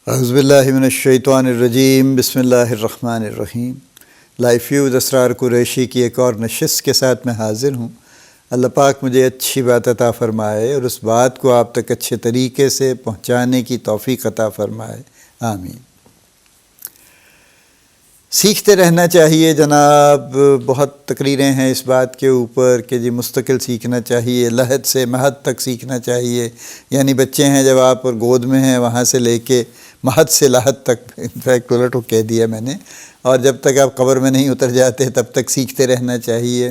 اعوذ باللہ من الشیطان الرجیم، بسم اللہ الرحمن الرحیم۔ لائف ویو اسرار قریشی کی ایک اور نشست کے ساتھ میں حاضر ہوں۔ اللہ پاک مجھے اچھی بات عطا فرمائے اور اس بات کو آپ تک اچھے طریقے سے پہنچانے کی توفیق عطا فرمائے، آمین۔ سیکھتے رہنا چاہیے جناب، بہت تقریریں ہیں اس بات کے اوپر کہ جی مستقل سیکھنا چاہیے، لحد سے مہد تک سیکھنا چاہیے، یعنی بچے ہیں جب آپ گود میں ہیں وہاں سے لے کے مہد سے لحد تک، انفیکٹ الٹ کہہ دیا میں نے، اور جب تک آپ قبر میں نہیں اتر جاتے تب تک سیکھتے رہنا چاہیے۔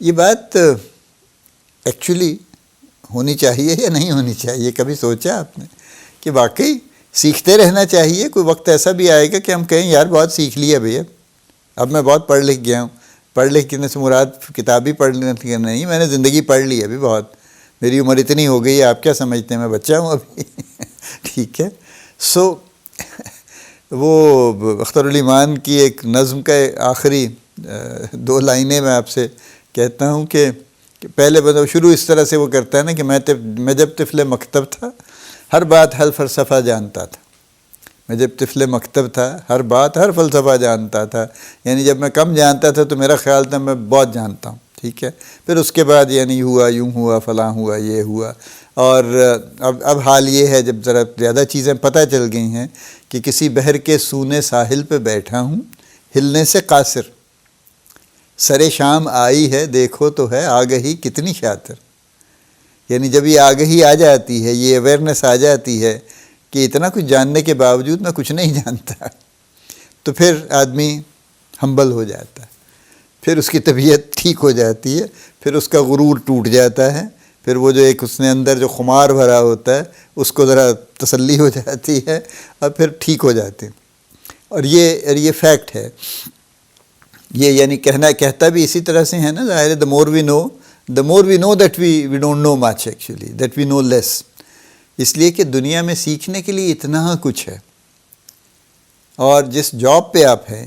یہ بات ایکچولی ہونی چاہیے یا نہیں ہونی چاہیے؟ کبھی سوچا آپ نے کہ واقعی سیکھتے رہنا چاہیے؟ کوئی وقت ایسا بھی آئے گا کہ ہم کہیں یار بہت سیکھ لیا بھیا، اب میں بہت پڑھ لکھ گیا ہوں۔ پڑھ لکھ کے سے مراد کتابی پڑھنے نہیں، میں نے زندگی پڑھ لی ابھی بہت، میری عمر اتنی ہو گئی ہے، آپ کیا سمجھتے ہیں میں بچہ ہوں ابھی؟ ٹھیک ہے۔ وہ اختر الایمان کی ایک نظم کا آخری 2 لائنیں میں آپ سے کہتا ہوں کہ پہلے شروع اس طرح سے وہ کرتا ہے نا کہ میں جب طفل مکتب تھا ہر بات ہر فلسفہ جانتا تھا۔ میں جب طفل مکتب تھا ہر بات ہر فلسفہ جانتا تھا، یعنی جب میں کم جانتا تھا تو میرا خیال تھا میں بہت جانتا ہوں، ٹھیک ہے۔ پھر اس کے بعد یعنی ہوا، یوں ہوا، فلاں ہوا، یہ ہوا، اور اب حال یہ ہے جب ذرا زیادہ چیزیں پتہ چل گئی ہیں کہ کسی بحر کے سونے ساحل پہ بیٹھا ہوں ہلنے سے قاصر، سر شام آئی ہے دیکھو تو ہے آگہی کتنی شاطر۔ یعنی جب یہ آگہی آ جاتی ہے، یہ اویئرنیس آ جاتی ہے کہ اتنا کچھ جاننے کے باوجود میں کچھ نہیں جانتا، تو پھر آدمی ہمبل ہو جاتا ہے، پھر اس کی طبیعت ٹھیک ہو جاتی ہے، پھر اس کا غرور ٹوٹ جاتا ہے، پھر وہ جو ایک اس نے اندر جو خمار بھرا ہوتا ہے اس کو ذرا تسلی ہو جاتی ہے اور پھر ٹھیک ہو جاتے ہیں۔ اور یہ فیکٹ ہے، یہ یعنی کہتا بھی اسی طرح سے ہے نا، ظاہر ہے the more we know that we don't know much actually, that we know less۔ اس لیے کہ دنیا میں سیکھنے کے لیے اتنا کچھ ہے، اور جس جاب پہ آپ ہیں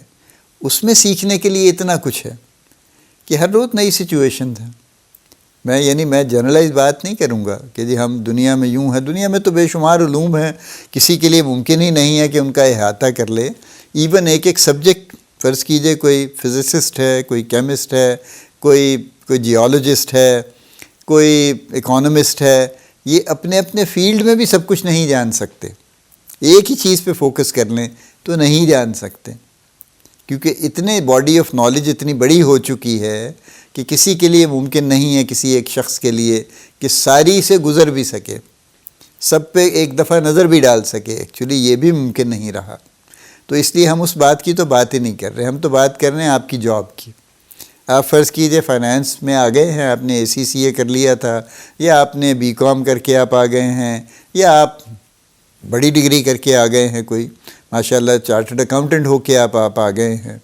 اس میں سیکھنے کے لیے اتنا کچھ ہے کہ ہر روز نئی سچویشن ہے۔ میں جنرلائز بات نہیں کروں گا کہ جی ہم دنیا میں یوں ہیں، دنیا میں تو بے شمار علوم ہیں، کسی کے لیے ممکن ہی نہیں ہے کہ ان کا احاطہ کر لے۔ ایون ایک سبجیکٹ، فرض کیجئے کوئی فزسسٹ ہے، کوئی کیمسٹ ہے، کوئی جیولوجسٹ ہے، کوئی اکانومسٹ ہے، یہ اپنے اپنے فیلڈ میں بھی سب کچھ نہیں جان سکتے۔ ایک ہی چیز پہ فوکس کر لیں تو نہیں جان سکتے، کیونکہ اتنے باڈی آف نالج اتنی بڑی ہو چکی ہے کہ کسی کے لیے ممکن نہیں ہے، کسی ایک شخص کے لیے کہ ساری سے گزر بھی سکے، سب پہ ایک دفعہ نظر بھی ڈال سکے، ایکچولی یہ بھی ممکن نہیں رہا۔ تو اس لیے ہم اس بات کی تو بات ہی نہیں کر رہے، ہم تو بات کر رہے ہیں آپ کی جاب کی۔ آپ فرض کیجئے فائنانس میں آ گئے ہیں، آپ نے ACCA کر لیا تھا، یا آپ نے BCom کر کے آپ آ گئے ہیں، یا آپ بڑی ڈگری کر کے آ گئے ہیں، کوئی ماشاءاللہ چارٹرڈ اکاؤنٹنٹ ہو کے آپ آ گئے ہیں۔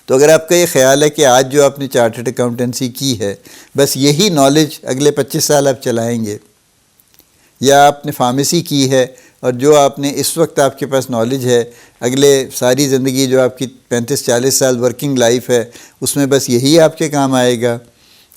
تو اگر آپ کا یہ خیال ہے کہ آج جو آپ نے چارٹرڈ اکاؤنٹنسی کی ہے بس یہی نالج اگلے 25 سال آپ چلائیں گے، یا آپ نے فارمیسی کی ہے اور جو آپ نے اس وقت آپ کے پاس نالج ہے اگلے ساری زندگی جو آپ کی 35-40 سال ورکنگ لائف ہے اس میں بس یہی آپ کے کام آئے گا،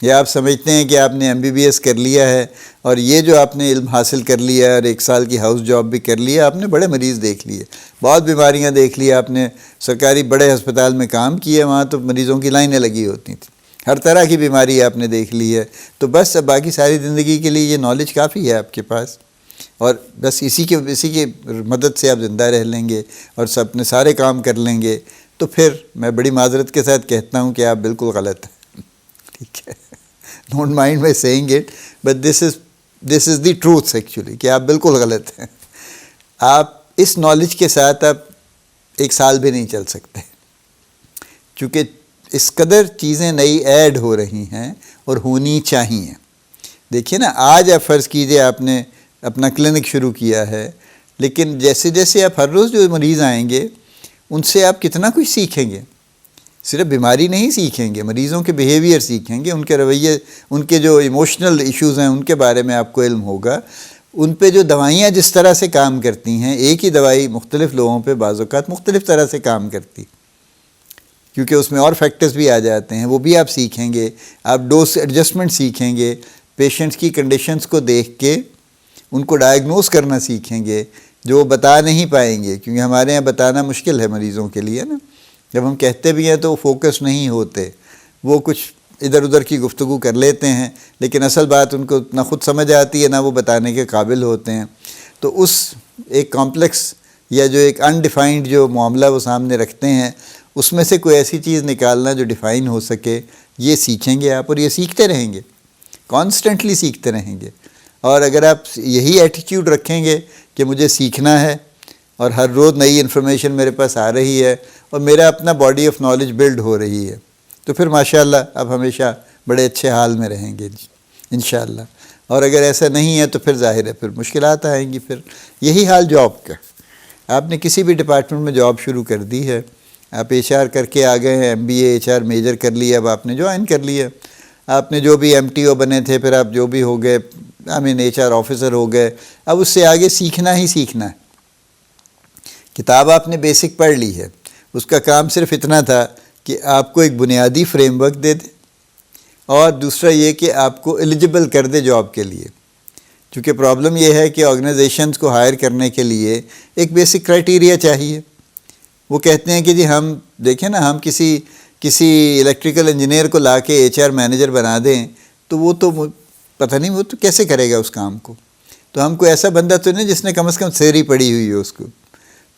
یا آپ سمجھتے ہیں کہ آپ نے MBBS کر لیا ہے اور یہ جو آپ نے علم حاصل کر لیا ہے اور 1 سال کی ہاؤس جاب بھی کر لیا، آپ نے بڑے مریض دیکھ لیے، بہت بیماریاں دیکھ لی، آپ نے سرکاری بڑے ہسپتال میں کام کیا، وہاں تو مریضوں کی لائنیں لگی ہوتی تھیں، ہر طرح کی بیماری آپ نے دیکھ لی ہے، تو بس اب باقی ساری زندگی کے لیے یہ نالج کافی ہے آپ کے پاس، اور بس اسی کی مدد سے آپ زندہ رہ لیں گے اور اپنے سارے کام کر لیں گے، تو پھر میں بڑی معذرت کے ساتھ کہتا ہوں کہ آپ بالکل غلط ہیں، ٹھیک ہے۔ Don't mind my seeing it, but this is the truth actually, کہ آپ بالکل غلط ہیں۔ آپ اس نالج کے ساتھ آپ 1 سال بھی نہیں چل سکتے، چونکہ اس قدر چیزیں نئی ایڈ ہو رہی ہیں اور ہونی چاہیے۔ دیکھیے نا، آج آپ فرض کیجئے آپ نے اپنا کلینک شروع کیا ہے، لیکن جیسے جیسے آپ ہر روز جو مریض آئیں گے ان سے آپ کتنا کچھ سیکھیں گے، صرف بیماری نہیں سیکھیں گے، مریضوں کے بیہیویئر سیکھیں گے، ان کے رویے، ان کے جو ایموشنل ایشوز ہیں ان کے بارے میں آپ کو علم ہوگا، ان پہ جو دوائیاں جس طرح سے کام کرتی ہیں، ایک ہی دوائی مختلف لوگوں پہ بعض اوقات مختلف طرح سے کام کرتی، کیونکہ اس میں اور فیکٹرز بھی آ جاتے ہیں، وہ بھی آپ سیکھیں گے، آپ ڈوز ایڈجسٹمنٹ سیکھیں گے، پیشنٹس کی کنڈیشنز کو دیکھ کے ان کو ڈائگنوز کرنا سیکھیں گے جو وہ بتا نہیں پائیں گے، کیونکہ ہمارے یہاں بتانا مشکل ہے مریضوں کے لیے نا، جب ہم کہتے بھی ہیں تو وہ فوکس نہیں ہوتے، وہ کچھ ادھر ادھر کی گفتگو کر لیتے ہیں، لیکن اصل بات ان کو نہ خود سمجھ آتی ہے نہ وہ بتانے کے قابل ہوتے ہیں. تو اس ایک کمپلیکس یا جو ایک انڈیفائنڈ جو معاملہ وہ سامنے رکھتے ہیں، اس میں سے کوئی ایسی چیز نکالنا جو ڈیفائن ہو سکے، یہ سیکھیں گے آپ، اور یہ سیکھتے رہیں گے، کانسٹنٹلی سیکھتے رہیں گے. اور اگر آپ یہی ایٹیٹیوڈ رکھیں گے کہ مجھے سیکھنا ہے اور ہر روز نئی انفارمیشن میرے پاس آ رہی ہے اور میرا اپنا باڈی آف نالج بلڈ ہو رہی ہے، تو پھر ماشاءاللہ آپ ہمیشہ بڑے اچھے حال میں رہیں گے انشاءاللہ. اور اگر ایسا نہیں ہے تو پھر ظاہر ہے پھر مشکلات آئیں گی. پھر یہی حال جاب کا، آپ نے کسی بھی ڈپارٹمنٹ میں جاب شروع کر دی ہے، آپ ایچ آر کر کے آ گئے ہیں، M B A H R major کر لیا، اب آپ نے جوائن کر لیا، آپ نے جو بھی ایم ٹی او بنے تھے، پھر آپ جو بھی ہو گئے ایچ آر آفیسر ہو گئے، اب اس سے آگے سیکھنا ہی سیکھنا ہے. کتاب آپ نے بیسک پڑھ لی ہے، اس کا کام صرف اتنا تھا کہ آپ کو ایک بنیادی فریم ورک دے دے، اور دوسرا یہ کہ آپ کو ایلیجبل کر دے جاب کے لیے. چونکہ پرابلم یہ ہے کہ آرگنائزیشنز کو ہائر کرنے کے لیے ایک بیسک کرائٹیریا چاہیے. وہ کہتے ہیں کہ جی ہم دیکھیں نا، ہم کسی الیکٹریکل انجینئر کو لا کے ایچ آر مینیجر بنا دیں تو وہ تو پتہ نہیں وہ تو کیسے کرے گا اس کام کو. تو ہم کو ایسا بندہ تو نہیں جس نے کم از کم تھیوری پڑھی ہوئی ہو اس کو.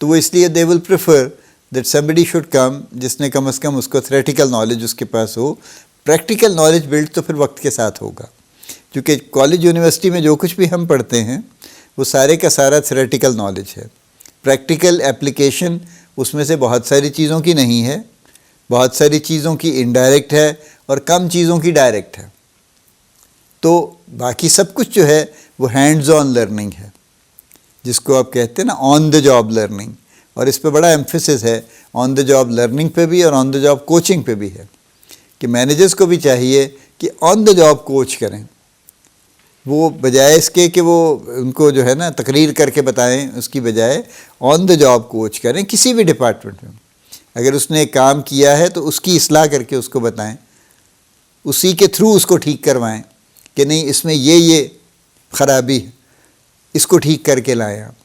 تو وہ اس لیے they will prefer that somebody should come جس نے کم از کم اس کو تھیوریٹیکل نالج اس کے پاس ہو. پریکٹیکل نالج بلڈ تو پھر وقت کے ساتھ ہوگا، کیونکہ کالج یونیورسٹی میں جو کچھ بھی ہم پڑھتے ہیں وہ سارے کا سارا تھیوریٹیکل نالج ہے. پریکٹیکل اپلیکیشن اس میں سے بہت ساری چیزوں کی نہیں ہے، بہت ساری چیزوں کی انڈائریکٹ ہے اور کم چیزوں کی ڈائریکٹ ہے. تو باقی سب کچھ جو ہے وہ ہینڈز آن لرننگ ہے، جس کو آپ کہتے ہیں نا آن دا جاب لرننگ. اور اس پہ بڑا ایمفیسس ہے، آن دا جاب لرننگ پہ بھی اور آن دا جاب کوچنگ پہ بھی ہے، کہ مینیجرز کو بھی چاہیے کہ آن دا جاب کوچ کریں. وہ بجائے اس کے کہ وہ ان کو جو ہے نا تقریر کر کے بتائیں، اس کی بجائے آن دا جاب کوچ کریں. کسی بھی ڈپارٹمنٹ میں اگر اس نے ایک کام کیا ہے تو اس کی اصلاح کر کے اس کو بتائیں، اسی کے تھرو اس کو ٹھیک کروائیں کہ نہیں اس میں یہ خرابی ہے، اس کو ٹھیک کر کے لائیں. آپ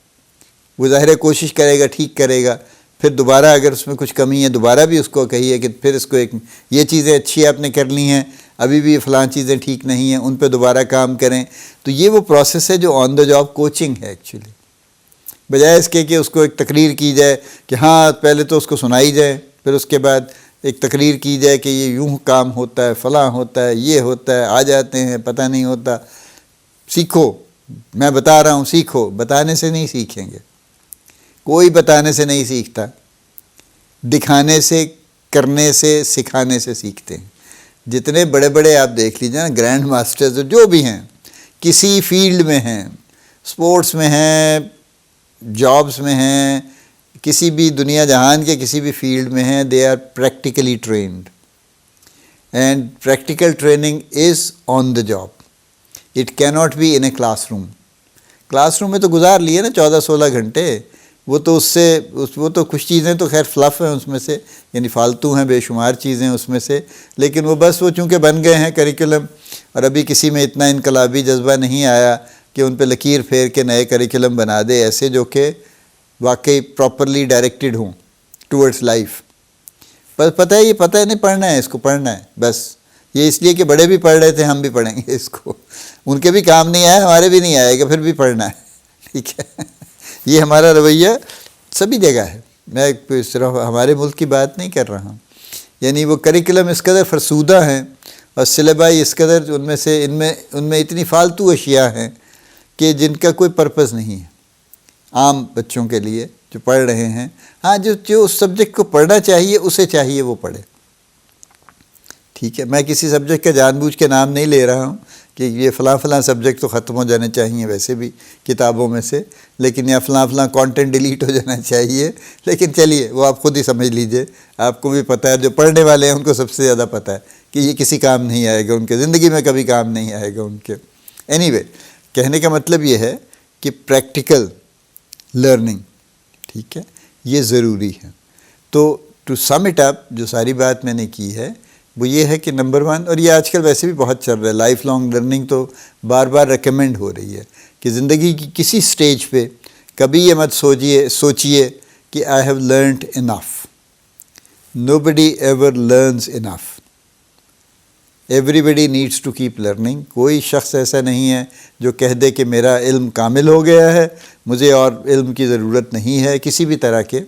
وہ ظاہر کوشش کرے گا، ٹھیک کرے گا، پھر دوبارہ اگر اس میں کچھ کمی ہے دوبارہ بھی اس کو کہیے کہ پھر اس کو ایک یہ چیزیں اچھی آپ نے کر لی ہیں، ابھی بھی فلاں چیزیں ٹھیک نہیں ہیں، ان پہ دوبارہ کام کریں. تو یہ وہ پروسیس ہے جو آن دا جاب کوچنگ ہے ایکچولی. بجائے اس کے کہ اس کو ایک تقریر کی جائے کہ ہاں پہلے تو اس کو سنائی جائے، پھر اس کے بعد ایک تقریر کی جائے کہ یہ یوں کام ہوتا ہے، فلاں ہوتا ہے، یہ ہوتا ہے، آ جاتے ہیں پتہ نہیں ہوتا. سیکھو، میں بتا رہا ہوں سیکھو. بتانے سے نہیں سیکھیں گے، کوئی بتانے سے نہیں سیکھتا، دکھانے سے، کرنے سے، سکھانے سے سیکھتے ہیں. جتنے بڑے بڑے آپ دیکھ لیجیے نا گرینڈ ماسٹرز جو بھی ہیں، کسی فیلڈ میں ہیں، سپورٹس میں ہیں، جابس میں ہیں، کسی بھی دنیا جہان کے کسی بھی فیلڈ میں ہیں، they are practically trained. And practical training is on the job. It can not be in a classroom. Classroom میں تو گزار لیے نا 14-16 گھنٹے، وہ تو وہ تو کچھ چیزیں تو خیر فلف ہیں اس میں سے، یعنی فالتو ہیں بے شمار چیزیں اس میں سے، لیکن وہ بس وہ چونکہ بن گئے ہیں کریکولم، اور ابھی کسی میں اتنا انقلابی جذبہ نہیں آیا کہ ان پہ لکیر پھیر کے نئے کریکولم بنا دے ایسے جو کہ واقعی پراپرلی ڈائریکٹڈ ہوں ٹورڈز لائف. بس پتہ ہے، یہ پتہ ہے نہیں پڑھنا ہے، اس کو پڑھنا ہے بس. یہ اس لیے کہ بڑے بھی پڑھ رہے تھے، ہم بھی پڑھیں گے اس کو. ان کے بھی کام نہیں آیا، ہمارے بھی نہیں آئے گا، پھر بھی پڑھنا ہے. ٹھیک ہے، یہ ہمارا رویہ سبھی جگہ ہے. میں صرف ہمارے ملک کی بات نہیں کر رہا ہوں. یعنی وہ کریکولم اس قدر فرسودہ ہیں اور سلیبائی اس قدر ان میں اتنی فالتو اشیاء ہیں کہ جن کا کوئی پرپس نہیں ہے عام بچوں کے لیے جو پڑھ رہے ہیں. ہاں جو اس سبجیکٹ کو پڑھنا چاہیے اسے چاہیے وہ پڑھے. ٹھیک ہے، میں کسی سبجیکٹ کا جان بوجھ کے نام نہیں لے رہا ہوں کہ یہ فلاں سبجیکٹ تو ختم ہو جانے چاہیے ویسے بھی کتابوں میں سے، لیکن یا فلاں کانٹینٹ ڈیلیٹ ہو جانا چاہیے. لیکن چلیے وہ آپ خود ہی سمجھ لیجئے، آپ کو بھی پتہ ہے، جو پڑھنے والے ہیں ان کو سب سے زیادہ پتہ ہے کہ یہ کسی کام نہیں آئے گا، ان کے زندگی میں کبھی کام نہیں آئے گا ان کے. اینی وے، کہنے کا مطلب یہ ہے کہ پریکٹیکل لرننگ، ٹھیک ہے، یہ ضروری ہے. تو ٹو سم اٹ اپ جو ساری بات میں نے کی ہے وہ یہ ہے کہ نمبر 1، اور یہ آج کل ویسے بھی بہت چل رہا ہے، لائف لانگ لرننگ تو بار بار ریکمینڈ ہو رہی ہے کہ زندگی کی کسی سٹیج پہ کبھی یہ مت سوچئے کہ I have learned enough. Nobody ever learns enough. Everybody needs to keep learning. کوئی شخص ایسا نہیں ہے جو کہہ دے کہ میرا علم کامل ہو گیا ہے، مجھے اور علم کی ضرورت نہیں ہے کسی بھی طرح کے.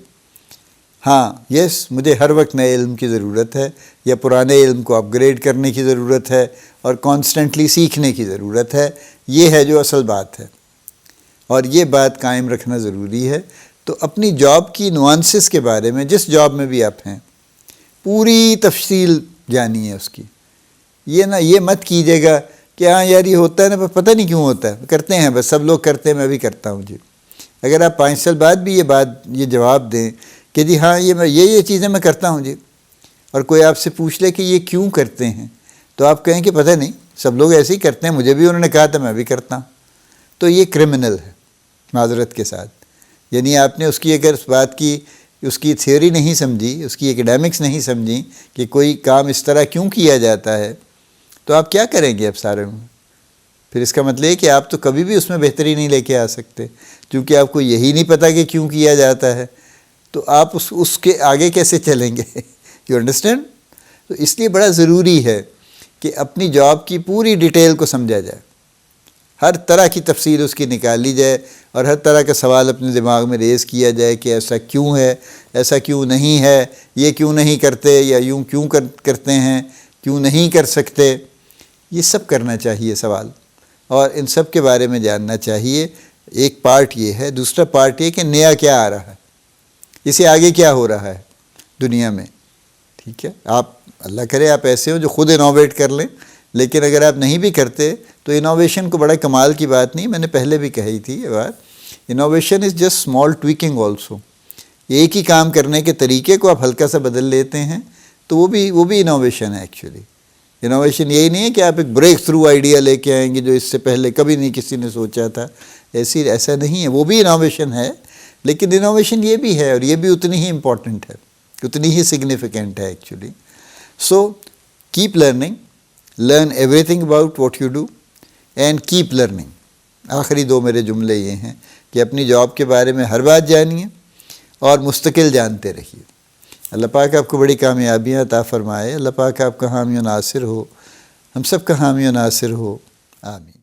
ہاں یس، مجھے ہر وقت نئے علم کی ضرورت ہے، یا پرانے علم کو اپ گریڈ کرنے کی ضرورت ہے، اور کانسٹنٹلی سیکھنے کی ضرورت ہے. یہ ہے جو اصل بات ہے، اور یہ بات قائم رکھنا ضروری ہے. تو اپنی جاب کی نوانسز کے بارے میں، جس جاب میں بھی آپ ہیں، پوری تفصیل جانیے اس کی. یہ مت کیجیے گا کہ ہاں یار یہ ہوتا ہے نا، پتہ نہیں کیوں ہوتا ہے، کرتے ہیں بس، سب لوگ کرتے ہیں میں بھی کرتا ہوں. جی اگر آپ 5 سال بعد بھی یہ جواب دیں کہ جی ہاں یہ چیزیں میں کرتا ہوں جی، اور کوئی آپ سے پوچھ لے کہ یہ کیوں کرتے ہیں، تو آپ کہیں کہ پتہ نہیں، سب لوگ ایسے ہی کرتے ہیں، مجھے بھی انہوں نے کہا تھا میں بھی کرتا ہوں. تو یہ کرمنل ہے معذرت کے ساتھ. یعنی آپ نے اس کی اگر اس بات کی اس کی تھیوری نہیں سمجھی، اس کی ایکڈیمکس نہیں سمجھی کہ کوئی کام اس طرح کیوں کیا جاتا ہے، تو آپ کیا کریں گے اب سارے میں؟ پھر اس کا مطلب ہے کہ آپ تو کبھی بھی اس میں بہتری نہیں لے کے آ سکتے، کیونکہ آپ کو یہی نہیں پتہ کہ کیوں کیا جاتا ہے. تو آپ اس کے آگے کیسے چلیں گے؟ You understand? تو اس لیے بڑا ضروری ہے کہ اپنی جاب کی پوری ڈیٹیل کو سمجھا جائے، ہر طرح کی تفصیل اس کی نکال لی جائے، اور ہر طرح کا سوال اپنے دماغ میں ریز کیا جائے کہ ایسا کیوں ہے، ایسا کیوں نہیں ہے، یہ کیوں نہیں کرتے، یا یوں کیوں کرتے ہیں، کیوں نہیں کر سکتے. یہ سب کرنا چاہیے سوال، اور ان سب کے بارے میں جاننا چاہیے. ایک پارٹ یہ ہے. دوسرا پارٹ یہ کہ نیا کیا آ رہا ہے، اسے آگے کیا ہو رہا ہے دنیا میں. ٹھیک ہے، آپ اللہ کرے آپ ایسے ہو جو خود انوویٹ کر لیں، لیکن اگر آپ نہیں بھی کرتے تو انوویشن کو بڑا کمال کی بات نہیں. میں نے پہلے بھی کہی تھی یہ بات، innovation is just small tweaking also. ایک ہی کام کرنے کے طریقے کو آپ ہلکا سا بدل لیتے ہیں تو وہ بھی انوویشن ہے. ایکچولی انوویشن یہی نہیں ہے کہ آپ ایک بریک تھرو آئیڈیا لے کے آئیں گے جو اس سے پہلے کبھی نہیں کسی نے سوچا تھا. ایسا نہیں ہے، وہ بھی انوویشن ہے، لیکن انوویشن یہ بھی ہے، اور یہ بھی اتنی ہی امپورٹنٹ ہے، اتنی ہی سگنیفیکنٹ ہے actually. So keep learning, learn every thing about what you do and keep learning. آخری 2 میرے جملے یہ ہیں کہ اپنی جاب کے بارے میں ہر بات جانیے اور مستقل جانتے رہیے. اللہ پاک آپ کو بڑی کامیابیاں عطا فرمائے. اللہ پاک آپ کا حامی و ناصر ہو، ہم سب کا حامی و ناصر ہو. آمین.